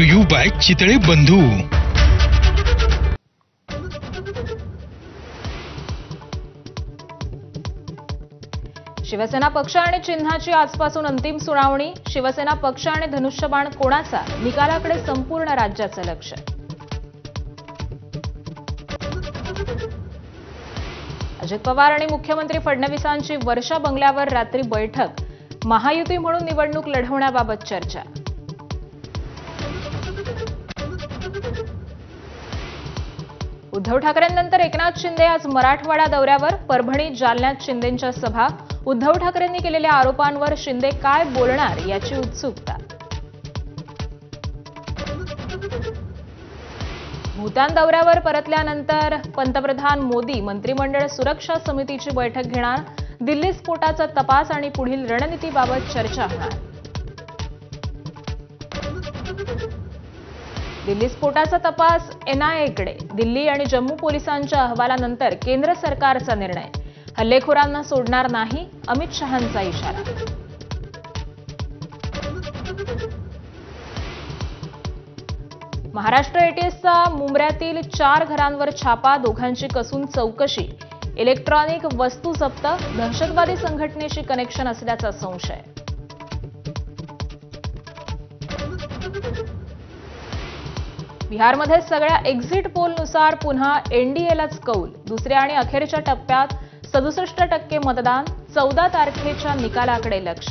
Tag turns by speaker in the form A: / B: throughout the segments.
A: To you bye Chitale बंधू।
B: शिवसेना पक्ष आणि चिन्हाची आजपासून अंतिम सुनावणी। शिवसेना पक्ष आणि धनुष्यबाण कोणाचा, निकालाकडे संपूर्ण राज्याचं लक्ष। अजित पवार आणि मुख्यमंत्री फडणवीसांची वर्षा बंगल्यावर रात्री बैठक। महायुती म्हणून निवडणूक लढवण्याबाबत चर्चा। उद्धव ठाकरेंनंतर एकनाथ शिंदे आज मराठवाडा दौऱ्यावर। परभणीत जालन्यात शिंदेंच्या सभा। उद्धव ठाकरेंनी केलेल्या आरोपांवर शिंदे काय बोलणार याची उत्सुकता। भूतान दौऱ्यावर परतल्यानंतर पंतप्रधान मोदी मंत्रिमंडळ सुरक्षा समितीची बैठक घेणार। दिल्ली स्फोटाचा तपास आणि पुढील रणनीतीबाबत चर्चा होणार। दिल्ली स्फोटाचा तपास एनआयएकडे। दिल्ली आणि जम्मू पोलिसांच्या अहवालानंतर केंद्र सरकारचा निर्णय। हल्लेखोरांना सोडणार नाही, अमित शहांचा इशारा। महाराष्ट्र एटीएसचा मुंब्र्यातील 4 घरांवर छापा। दोघांची कसून चौकशी। इलेक्ट्रॉनिक वस्तू जप्त। दहशतवादी संघटनेशी कनेक्शन असल्याचा संशय। बिहारमध्ये सगळ्या एक्झिट पोलनुसार पुन्हा एनडीएलाच कौल। दुसऱ्या आणि अखेरच्या टप्प्यात 67% मतदान। 14 तारखेच्या निकालाकडे लक्ष।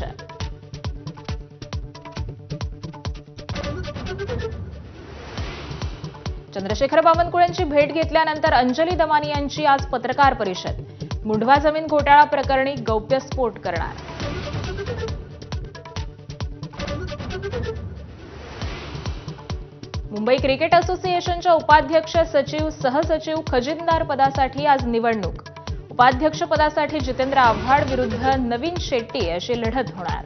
B: चंद्रशेखर बावनकुळेंची भेट घेतल्यानंतर अंजली दमानी यांची आज पत्रकार परिषद। मुंढवा जमीन घोटाळा प्रकरणी गौप्यस्फोट करणार। मुंबई क्रिकेट असोसिएशनच्या उपाध्यक्ष सचिव सहसचिव खजिनदार पदासाठी आज निवडणूक। उपाध्यक्षपदासाठी जितेंद्र आव्हाड विरुद्ध नवीन शेट्टी अशी लढत होणार।